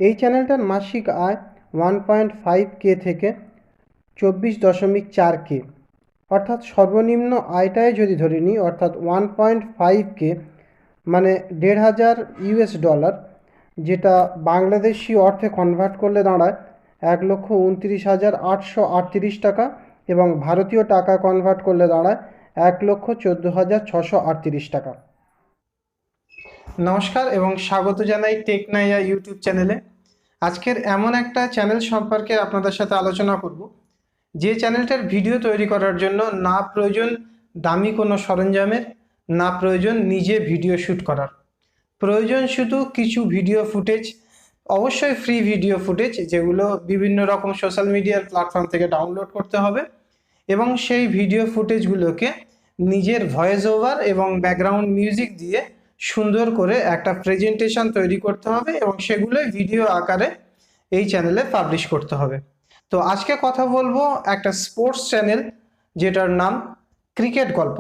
এই চ্যানেলটার মাসিক আয় 1.5K থেকে 24.4K, অর্থাৎ সর্বনিম্ন আয়টাই যদি ধরে নিই, অর্থাৎ 1.5K মানে $1,500, যেটা বাংলাদেশি অর্থে কনভার্ট করলে দাঁড়ায় 1,29,838 টাকা, এবং ভারতীয় টাকা কনভার্ট করলে দাঁড়ায় 1,14,638 টাকা। নমস্কার এবং স্বাগত জানাই টেকনাইয়া ইউটিউব চ্যানেলে। আজকের এমন একটা চ্যানেল সম্পর্কে আপনাদের সাথে আলোচনা করব, যে চ্যানেলটার ভিডিও তৈরি করার জন্য না প্রয়োজন দামি কোনো সরঞ্জামের, না প্রয়োজন নিজে ভিডিও শ্যুট করার। প্রয়োজন শুধু কিছু ভিডিও ফুটেজ, অবশ্যই ফ্রি ভিডিও ফুটেজ, যেগুলো বিভিন্ন রকম সোশ্যাল মিডিয়ার প্ল্যাটফর্ম থেকে ডাউনলোড করতে হবে, এবং সেই ভিডিও ফুটেজগুলোকে নিজের ভয়েস ওভার এবং ব্যাকগ্রাউন্ড মিউজিক দিয়ে সুন্দর করে একটা প্রেজেন্টেশন তৈরি করতে হবে, এবং সেগুলোই ভিডিও আকারে এই চ্যানেলে পাবলিশ করতে হবে। তো আজকে কথা বলবো একটা স্পোর্টস চ্যানেল, যেটার নাম ক্রিকেট গল্প।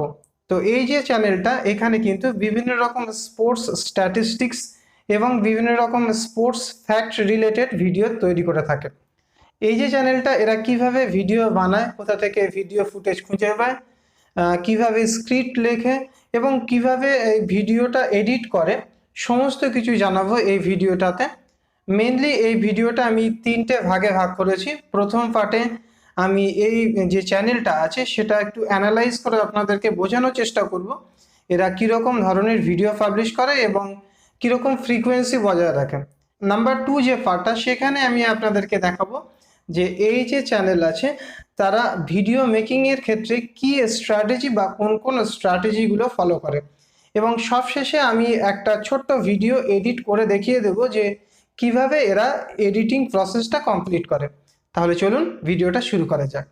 তো এই যে চ্যানেলটা, এখানে কিন্তু বিভিন্ন রকম স্পোর্টস স্ট্যাটিস্টিক্স এবং বিভিন্ন রকম স্পোর্টস ফ্যাক্ট রিলেটেড ভিডিও তৈরি করে থাকে। এই যে চ্যানেলটা, এরা কিভাবে ভিডিও বানায়, কোথা থেকে ভিডিও ফুটেজ খুঁজে পায়, কিভাবে স্ক্রিপ্ট লেখে এবং কিভাবে এই ভিডিওটা এডিট করে, সমস্ত কিছু জানাবো এই ভিডিওটাতে। মেনলি এই ভিডিওটা আমি তিনটে ভাগে ভাগ করেছি। প্রথম পার্টে আমি এই যে চ্যানেলটা আছে সেটা একটু অ্যানালাইজ করে আপনাদেরকে বোঝানোর চেষ্টা করব এরা কীরকম ধরনের ভিডিও পাবলিশ করে এবং কীরকম ফ্রিকোয়েন্সি বজায় রাখে। নাম্বার 2 যে পার্টটা, সেখানে আমি আপনাদেরকে দেখাবো যে এই যে চ্যানেল আছে তারা ভিডিও মেকিংয়ের ক্ষেত্রে কী স্ট্র্যাটেজি বা কোন কোন স্ট্র্যাটেজিগুলো ফলো করে, এবং সবশেষে আমি একটা ছোট্ট ভিডিও এডিট করে দেখিয়ে দেব যে কিভাবে এরা এডিটিং প্রসেসটা কমপ্লিট করে। তাহলে চলুন ভিডিওটা শুরু করা যাক।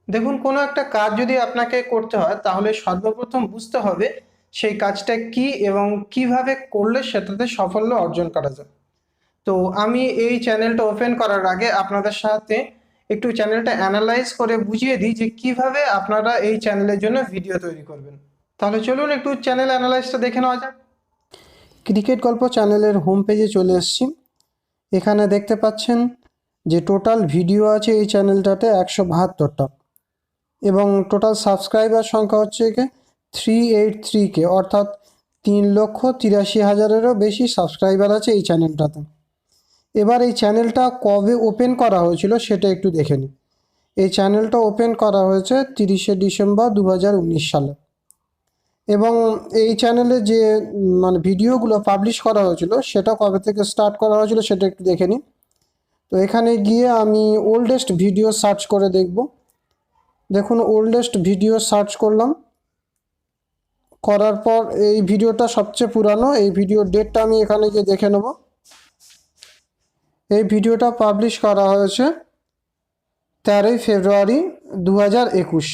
দেখুন, কোনো একটা কাজ যদি আপনাকে করতে হয় তাহলে সর্বপ্রথম বুঝতে হবে সেই কাজটা কি এবং কিভাবে করলে সেটাতে সাফল্য অর্জন করা যায়। তো আমি এই চ্যানেলটা ওপেন করার আগে আপনাদের সাথে একটু চ্যানেলটা অ্যানালাইজ করে বুঝিয়ে দিই যে কিভাবে আপনারা এই চ্যানেলের জন্য ভিডিও তৈরি করবেন। তাহলে চলুন একটু চ্যানেল অ্যানালাইজটা দেখে নেওয়া যাক। ক্রিকেট গল্প চ্যানেলের হোম পেজে চলে এসেছি। এখানে দেখতে পাচ্ছেন যে টোটাল ভিডিও আছে এই চ্যানেলটাতে 172টা, এবং টোটাল সাবস্ক্রাইবার সংখ্যা হচ্ছে 383K, অর্থাৎ 3,83,000-এরও বেশি সাবস্ক্রাইবার আছে এই চ্যানেলটাতে। এবার এই চ্যানেলটা কবে ওপেন করা হয়েছিল সেটা একটু দেখে নিই। এই চ্যানেলটা ওপেন করা হয়েছে 30শে ডিসেম্বর 2019 সালে, এবং এই চ্যানেলে যে ভিডিওগুলো পাবলিশ করা হয়েছিল সেটা কবে থেকে স্টার্ট করা হয়েছিল সেটা একটু দেখে নিই। তো এখানে গিয়ে আমি ওল্ডেস্ট ভিডিও সার্চ করে দেখব। দেখুন, ওল্ডেস্ট ভিডিও সার্চ করলাম, করার পর এই ভিডিওটা সবচেয়ে পুরানো, এই ভিডিওর ডেটটা আমি এখানে গিয়ে দেখে নেব। এই ভিডিওটা পাবলিশ করা হয়েছে 13ই ফেব্রুয়ারি 2021,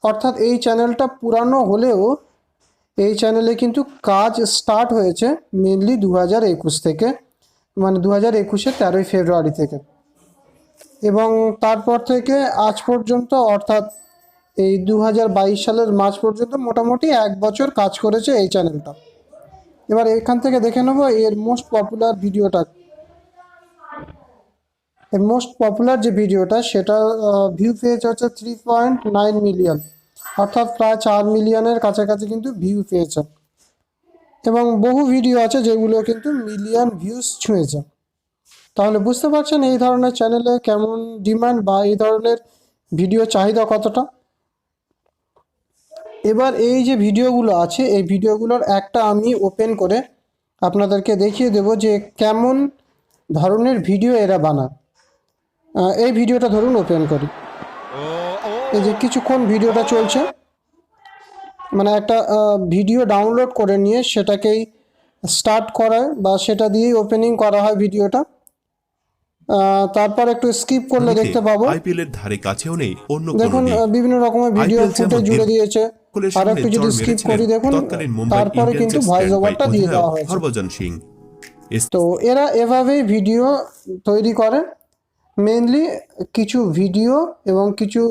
অর্থাৎ এই চ্যানেলটা পুরানো হলেও এই চ্যানেলে কিন্তু কাজ স্টার্ট হয়েছে মেনলি 2021 থেকে, 2021-এর 13ই ফেব্রুয়ারি থেকে, এবং তারপর থেকে আজ পর্যন্ত, অর্থাৎ এই 2022 সালের মার্চ পর্যন্ত মোটামুটি 1 বছর কাজ করেছে এই চ্যানেলটা। এবার এখান থেকে দেখে নেব এর মোস্ট পপুলার ভিডিওটা। এর মোস্ট পপুলার যে ভিডিওটা সেটা ভিউ পেয়েছে হচ্ছে 3.9 মিলিয়ন, অর্থাৎ প্রায় 4 মিলিয়নের কাছাকাছি কিন্তু ভিউ পেয়েছে, এবং বহু ভিডিও আছে যেগুলো কিন্তু মিলিয়ন ভিউজ ছুঁয়েছে। তাহলে বুঝতে পারছেন এই ধরনের চ্যানেলে কেমন ডিমান্ড বা এই ধরনের ভিডিও চাহিদা কতটা। এবার এই যে ভিডিওগুলো আছে এই ভিডিওগুলোর একটা আমি ওপেন করে আপনাদেরকে দেখিয়ে দেব যে কেমন ধরনের ভিডিও এরা বানায়। এই ভিডিওটা ধরুন ওপেন করি, এই যে কিছুক্ষণ ভিডিওটা চলছে, একটা ভিডিও ডাউনলোড করে নিয়ে সেটাকেই স্টার্ট করায় বা সেটা দিয়েই ওপেনিং করা হয় ভিডিওটা। তারপর একটু স্কিপ করলে দেখতে পাবো আইপিএলের ধারে কাছেও নেই অন্য কোনো দেখুন লিগ। বিভিন্ন রকমের ভিডিও ফুটেজ জুড়ে দিয়েছে। আর একটু যদি স্কিপ করি দেখুন তারপরে কিন্তু ভয়েস ওভারটা দিয়ে দেওয়া হয়েছে। হরভজন সিং। তো এরা এভাবেই ভিডিও তৈরি করে, মেনলি কিছু ভিডিও এবং কিছু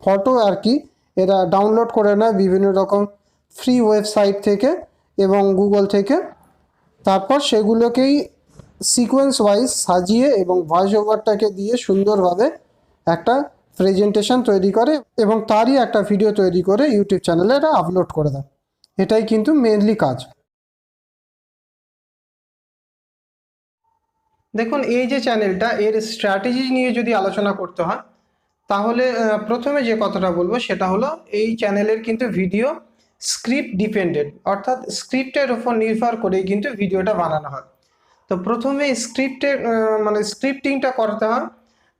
ফটো আর কি এরা ডাউনলোড করে নেয় বিভিন্ন রকম ফ্রি ওয়েবসাইট থেকে এবং গুগল থেকে, তারপর সেগুলোকেই সিকোয়েন্স ওয়াইজ সাজিয়ে এবং ভয়েস ওভারটাকে দিয়ে সুন্দরভাবে একটা প্রেজেন্টেশন তৈরি করে এবং তারই একটা ভিডিও তৈরি করে ইউটিউব চ্যানেলে এটা আপলোড করে দেয়। এটাই কিন্তু মেনলি কাজ। দেখুন, এই যে চ্যানেলটা, এর স্ট্র্যাটেজি নিয়ে যদি আলোচনা করতে হয় তাহলে প্রথমে যে কথাটা বলবো সেটা হলো, এই চ্যানেলের কিন্তু ভিডিও স্ক্রিপ্ট ডিপেন্ডেন্ট, অর্থাৎ স্ক্রিপ্টের উপর নির্ভর করেই কিন্তু ভিডিওটা বানানো হয়। তো প্রথমে স্ক্রিপ্টের মানে স্ক্রিপ্টিংটা করতে হয়,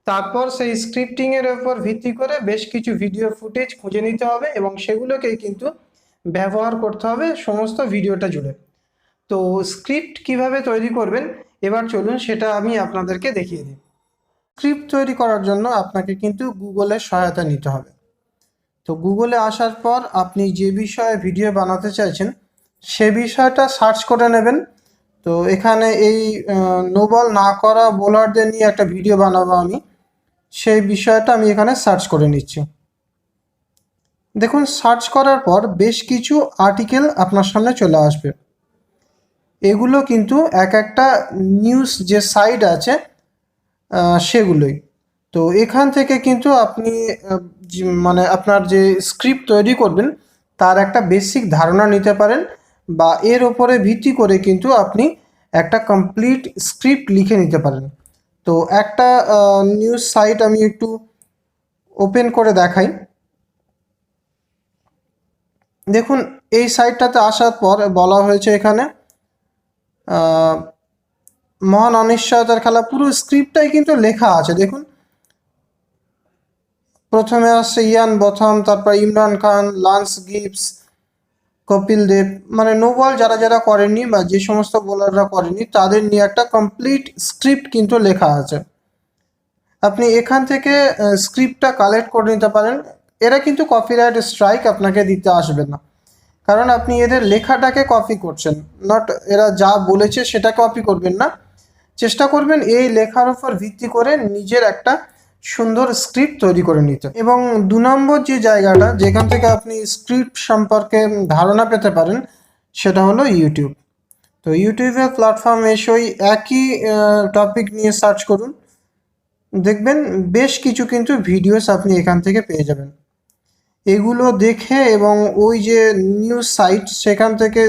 তারপর সেই স্ক্রিপ্টিংয়ের উপর ভিত্তি করে বেশ কিছু ভিডিও ফুটেজ খুঁজে নিতে হবে এবং সেগুলোকেই কিন্তু ব্যবহার করতে হবে সমস্ত ভিডিওটা জুড়ে। তো স্ক্রিপ্ট কিভাবে তৈরি করবেন, এবার চলুন সেটা আমি আপনাদেরকে দেখিয়ে দিই। স্ক্রিপ্ট তৈরি করার জন্য আপনাকে কিন্তু গুগলের সহায়তা নিতে হবে। তো গুগলে আসার পর আপনি যে বিষয়ে ভিডিও বানাতে চাইছেন সে বিষয়টা সার্চ করে নেবেন। তো এখানে এই নোবল না করা বোলারদের নিয়ে একটা ভিডিও বানাবো আমি, সেই বিষয়টা আমি এখানে সার্চ করে নিচ্ছি। দেখুন, সার্চ করার পর বেশ কিছু আর্টিকেল আপনার সামনে চলে আসবে। এগুলো কিন্তু এক একটা নিউজ যে সাইট আছে সেগুলোই। তো এখান থেকে কিন্তু আপনি মানে আপনার যে স্ক্রিপ্ট তৈরি করবেন তার একটা বেসিক ধারণা নিতে পারেন, বা এর ওপরে ভিত্তি করে কিন্তু আপনি একটা কমপ্লিট স্ক্রিপ্ট লিখে নিতে পারেন। তো একটা নিউজ সাইট আমি একটু ওপেন করে দেখাই। দেখুন, এই সাইটটাতে আসার পর বলা হয়েছে এখানে মহান অনিশ্চয়তার খেলা, পুরো স্ক্রিপ্টটাই কিন্তু লেখা আছে। দেখুন, প্রথমে আসছে ইয়ান বথম, তারপর ইমরান খান, লান্স গিবস, কপিল দেব, মানে নো বল যারা যারা করেনি বা যে সমস্ত বোলাররা করেনি তাদের নিয়ে একটা কমপ্লিট স্ক্রিপ্ট কিন্তু লেখা আছে। আপনি এখান থেকে স্ক্রিপ্টটা কালেক্ট করে নিতে পারেন। এরা কিন্তু কপিরাইট স্ট্রাইক আপনাকে দিতে আসবে না, কারণ আপনি এদের লেখাটাকে কপি করছেন, নট এরা যা বলেছে সেটা কপি করবেন না। চেষ্টা করবেন এই লেখার উপর ভিত্তি করে নিজের একটা সুন্দর স্ক্রিপ্ট তৈরি করে নিতে। এবং 2 নম্বর যে জায়গাটা যেখান থেকে আপনি স্ক্রিপ্ট সম্পর্কে ধারণা পেতে পারেন সেটা হলো ইউটিউব। তো ইউটিউবের প্ল্যাটফর্ম এসেই একই টপিক নিয়ে সার্চ করুন, দেখবেন বেশ কিছু কিন্তু ভিডিওস আপনি এখান থেকে পেয়ে যাবেন। এগুলো দেখে এবং ওই যে নিউজ সাইট সেখান থেকে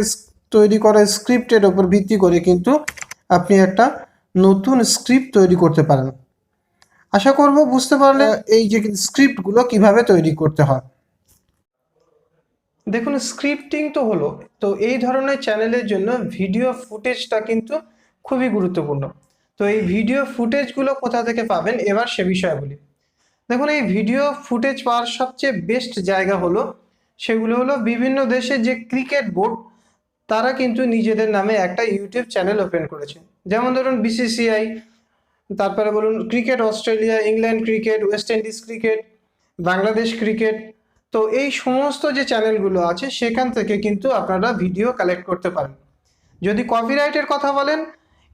তৈরি করা স্ক্রিপ্টের ওপর ভিত্তি করে কিন্তু আপনি একটা নতুন স্ক্রিপ্ট তৈরি করতে পারেন। আশা করব বুঝতে পারলে এই যে স্ক্রিপ্টগুলো কিভাবে তৈরি করতে হয়। দেখুন, স্ক্রিপ্টিং তো হলো, তো এই ধরনের চ্যানেলের জন্য ভিডিও ফুটেজটা কিন্তু খুবই গুরুত্বপূর্ণ। তো এই ভিডিও ফুটেজগুলো কোথা থেকে পাবেন এবার সে বিষয়ে বলি। দেখুন, এই ভিডিও ফুটেজ পাওয়ার সবচেয়ে বেস্ট জায়গা হলো, সেগুলো হলো বিভিন্ন দেশের যে ক্রিকেট বোর্ড তারা কিন্তু নিজেদের নামে একটা ইউটিউব চ্যানেল ওপেন করেছে। যেমন ধরুন বিসিসিআই, তারপরে বলুন cricket Australia, England cricket, West Indies cricket, Bangladesh cricket. তো এই সমস্ত যে চ্যানেলগুলো আছে সেখান থেকে কিন্তু আপনারা ভিডিও কালেক্ট করতে পারেন। যদি কপিরাইটের কথা বলেন,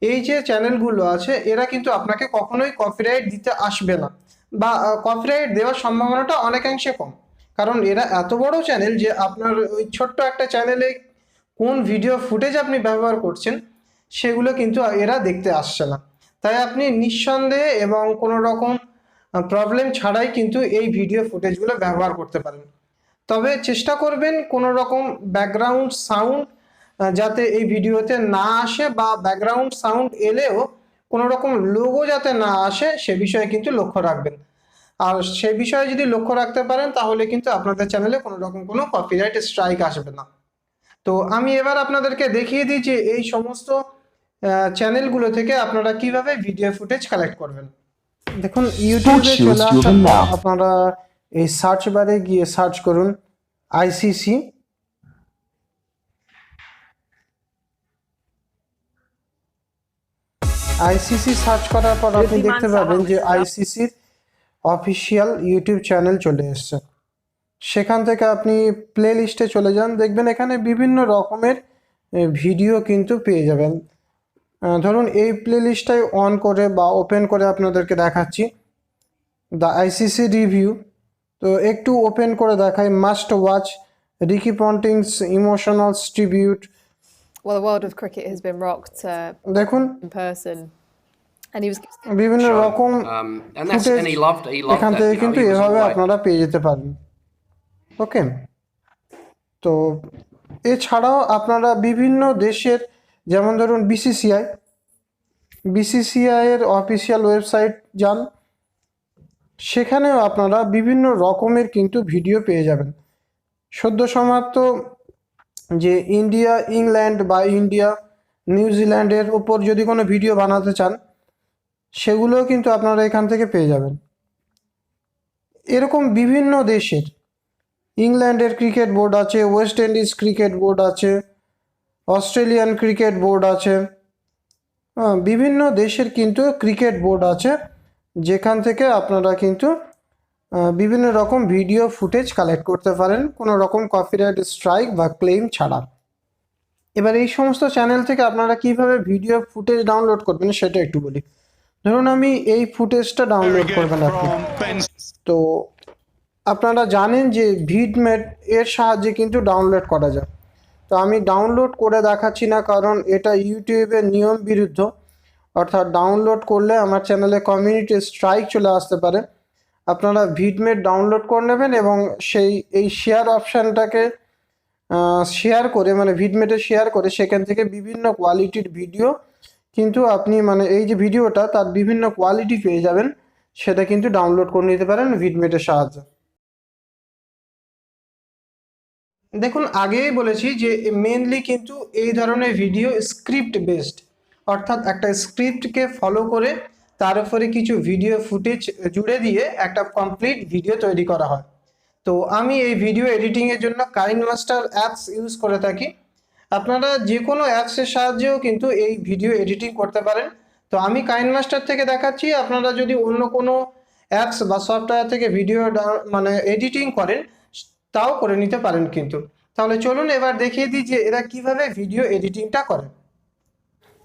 এই যে চ্যানেলগুলো আছে এরা কিন্তু আপনাকে কখনোই কপিরাইট দিতে আসবে না, বা কপিরাইট দেওয়ার সম্ভাবনাটা অনেকাংশে কম, কারণ এরা এত বড় চ্যানেল যে আপনার ওই ছোট্ট একটা চ্যানেলে কোন ভিডিও ফুটেজ আপনি ব্যবহার করছেন সেগুলো কিন্তু এরা দেখতে আসছে না। তাই আপনি নিঃসন্দেহে এবং কোনো রকম প্রবলেম ছাড়াই কিন্তু এই ভিডিও ফুটেজগুলো ব্যবহার করতে পারেন। তবে চেষ্টা করবেন কোনো রকম ব্যাকগ্রাউন্ড সাউন্ড যাতে এই ভিডিওতে না আসে, বা ব্যাকগ্রাউন্ড সাউন্ড এলেও কোনো রকম লোগো যাতে না আসে সে বিষয়ে কিন্তু লক্ষ্য রাখবেন। আর সে বিষয়ে যদি লক্ষ্য রাখতে পারেন তাহলে কিন্তু আপনাদের চ্যানেলে কোনো রকম কোনো কপিরাইট স্ট্রাইক আসবে না। তো আমি এবার আপনাদেরকে দেখিয়ে দিই যে এই সমস্ত চ্যানেলগুলো থেকে আপনারা কিভাবে ভিডিও ফুটেজ কালেক্ট করবেন। দেখুন, ইউটিউবে চলে আসার পর আপনারা এই সার্চ বারে গিয়ে সার্চ করুন আইসিসি। আইসিসি সার্চ করার পর আপনি দেখতে পাবেন যে আইসিসির অফিসিয়াল ইউটিউব চ্যানেল চলে এসছে। সেখান থেকে আপনি প্লে লিস্টে চলে যান, দেখবেন এখানে বিভিন্ন রকমের ভিডিও কিন্তু পেয়ে যাবেন। ধরুন এই প্লে লিস্টটাই অন করে বা ওপেন করে আপনাদেরকে দেখাচ্ছি, দ্য আইসিসি রিভিউ। তো একটু ওপেন করে দেখাই, must watch, Ricky Ponting's emotional tribute, well, the world of cricket has been rocked দেখুন in person, and he was বিভিন্ন show. রকম And ফুটেজ he loved এখান that. থেকে You know, কিন্তু he was all এভাবে like, আপনারা পেয়ে যেতে পারেন। ওকে, তো এছাড়াও আপনারা বিভিন্ন দেশের, যেমন ধরুন বিসিসিআই এর অফিসিয়াল ওয়েবসাইট যান, সেখানেও আপনারা বিভিন্ন রকমের কিন্তু ভিডিও পেয়ে যাবেন। সদ্য সমাপ্ত যে ইন্ডিয়া ইংল্যান্ড বা ইন্ডিয়া নিউজিল্যান্ডের ওপর যদি কোনো ভিডিও বানাতে চান, সেগুলোও কিন্তু আপনারা এখান থেকে পেয়ে যাবেন। এরকম বিভিন্ন দেশের, ইংল্যান্ডের ক্রিকেট বোর্ড আছে, ওয়েস্ট ইন্ডিজ ক্রিকেট বোর্ড আছে, অস্ট্রেলিয়ান ক্রিকেট বোর্ড আছে, বিভিন্ন দেশের কিন্তু ক্রিকেট বোর্ড আছে, যেখান থেকে আপনারা কিন্তু বিভিন্ন রকম ভিডিও ফুটেজ কালেক্ট করতে পারেন কোনো রকম কপিরাইট স্ট্রাইক বা ক্লেম ছাড়া। এবার এই সমস্ত চ্যানেল থেকে আপনারা কিভাবে ভিডিও ফুটেজ ডাউনলোড করবেন সেটা একটু বলি। ধরুন আমি এই ফুটেজটা ডাউনলোড করবেন আপনি, তো আপনারা জানেন যে ভিডমেট এর সাহায্যে কিন্তু ডাউনলোড করা যায়। তো আমি ডাউনলোড করে দেখাচ্ছি না, কারণ এটা ইউটিউবের নিয়ম বিরুদ্ধ, অর্থাৎ ডাউনলোড করলে আমার চ্যানেলে কমিউনিটি স্ট্রাইক চলে আসতে পারে। আপনারা ভিডমেট ডাউনলোড করে নেবেন এবং এই শেয়ার অপশানটাকে শেয়ার করে, মানে ভিডমেটে শেয়ার করে, সেখান থেকে বিভিন্ন কোয়ালিটির ভিডিও কিন্তু আপনি, মানে এই যে ভিডিওটা তার বিভিন্ন কোয়ালিটি পেয়ে যাবেন, সেটা কিন্তু ডাউনলোড করে নিতে পারেন ভিডমেটের সাহায্যে। দেখুন আগেই বলেছি যে মেনলি কিন্তু এই ধরনের ভিডিও স্ক্রিপ্ট বেসড, অর্থাৎ একটা স্ক্রিপ্টকে ফলো করে তার উপরে কিছু ভিডিও ফুটেজ জুড়ে দিয়ে একটা কমপ্লিট ভিডিও তৈরি করা হয়। তো আমি এই ভিডিও এডিটিংয়ের জন্য কাইনমাস্টার অ্যাপস ইউজ করে থাকি। আপনারা যে কোনো অ্যাপসের সাহায্যেও কিন্তু এই ভিডিও এডিটিং করতে পারেন। তো আমি কাইনমাস্টার থেকে দেখাচ্ছি, আপনারা যদি অন্য কোনো অ্যাপস বা সফটওয়্যার থেকে ভিডিও মানে এডিটিং করেন তাও করে নিতে পারেন কিন্তু। তাহলে চলুন এবার দেখিয়ে দিই যে এরা কিভাবে ভিডিও এডিটিংটা করে।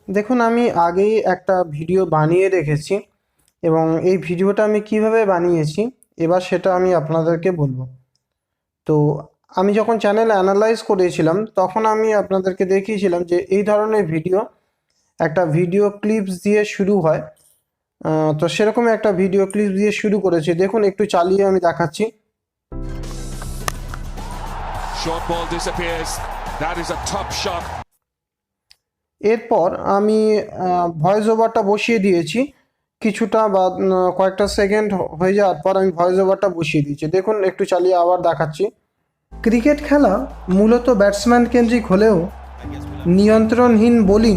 দেখুন আমি আগেই একটা ভিডিও বানিয়ে রেখেছি এবং এই ভিডিওটা আমি কিভাবে বানিয়েছি এবার সেটা আমি আপনাদেরকে বলবো। তো আমি যখন চ্যানেল অ্যানালাইজ করেছিলাম তখন আমি আপনাদেরকে দেখিয়েছিলাম যে এই ধরনের ভিডিও একটা ভিডিও ক্লিপস দিয়ে শুরু হয়। তো সেরকমই একটা ভিডিও ক্লিপস দিয়ে শুরু করেছি। দেখুন একটু চালিয়ে আমি দেখাচ্ছি। Short ball disappears. That is a top shot. এরপর আমি ভয়েস ওভারটা বসিয়ে দিয়েছি কিছুটা, বা কয়েকটা সেকেন্ড হয়ে যাওয়ার পর আমি ভয়েস ওভারটা বসিয়ে দিয়েছি। দেখুন একটু চালিয়ে আবার দেখাচ্ছি। ক্রিকেট খেলা মূলত ব্যাটসম্যান কেন্দ্রিক হলেও নিয়ন্ত্রণহীন বোলিং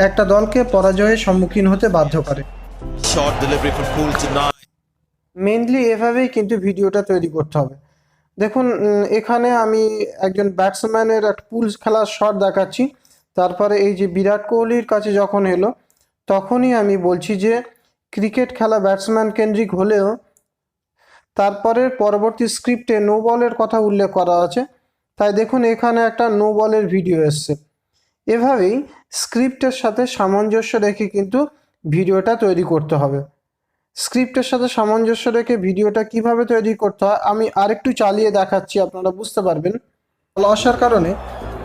একটা দলকে পরাজয়ের সম্মুখীন হতে বাধ্য করে। মেনলি এভাবেই কিন্তু ভিডিওটা তৈরি করতে হবে। দেখুন এখানে আমি একজন ব্যাটসম্যানের একটা পুল খেলার শট দেখাচ্ছি, তারপরে এই যে বিরাট কোহলির কাছে যখন এলো তখনই আমি বলছি যে ক্রিকেট খেলা ব্যাটসম্যান কেন্দ্রিক হলেও তারপরে পরবর্তী স্ক্রিপ্টে নো বলের কথা উল্লেখ করা আছে, তাই দেখুন এখানে একটা নো বলের ভিডিও এসছে। এভাবেই স্ক্রিপ্টের সাথে সামঞ্জস্য রেখে কিন্তু ভিডিওটা তৈরি করতে হবে। স্ক্রিপ্টের সাথে সামঞ্জস্য রেখে ভিডিওটা কিভাবে তৈরি করতে হয় আমি আরেকটু চালিয়ে দেখাচ্ছি, আপনারা বুঝতে পারবেন। বল আসার কারণে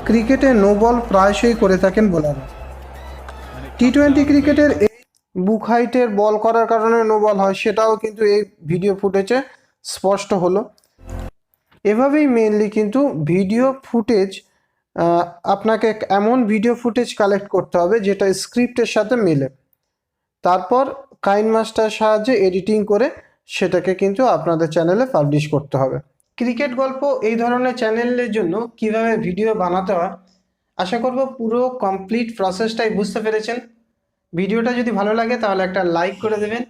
ক্রিকেটে নো বল প্রায়শই করে থাকেন বোলাররা। টি-20 ক্রিকেটের এই বুক হাইটের বল করার কারণে নো বল হয়, সেটাও কিন্তু এই ভিডিও ফুটেজে স্পষ্ট হলো। এভাবেই মেনলি কিন্তু ভিডিও ফুটেজ, আপনাকে এমন ভিডিও ফুটেজ কালেক্ট করতে হবে যেটা স্ক্রিপ্টের সাথে মেলে, তারপর কাইনমাস্টার সাহায্যে এডিটিং করে সেটাকে কিন্তু আপনাদের চ্যানেলে পাবলিশ করতে হবে। ক্রিকেট গল্প এই ধরনের চ্যানেলের জন্য কিভাবে ভিডিও বানাতে হয় আশা করব পুরো কমপ্লিট প্রসেসটাই বুঝতে পেরেছেন। ভিডিওটা যদি ভালো লাগে তাহলে একটা লাইক করে দেবেন,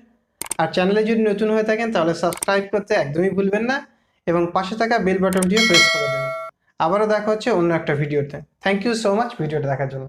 আর চ্যানেলে যদি নতুন হয়ে থাকেন তাহলে সাবস্ক্রাইব করতে একদমই ভুলবেন না এবং পাশে থাকা বেল বাটনটিও প্রেস করে দেবেন। আবারও দেখা হচ্ছে অন্য একটা ভিডিওতে। থ্যাংক ইউ সো মাচ ভিডিওটা দেখার জন্য।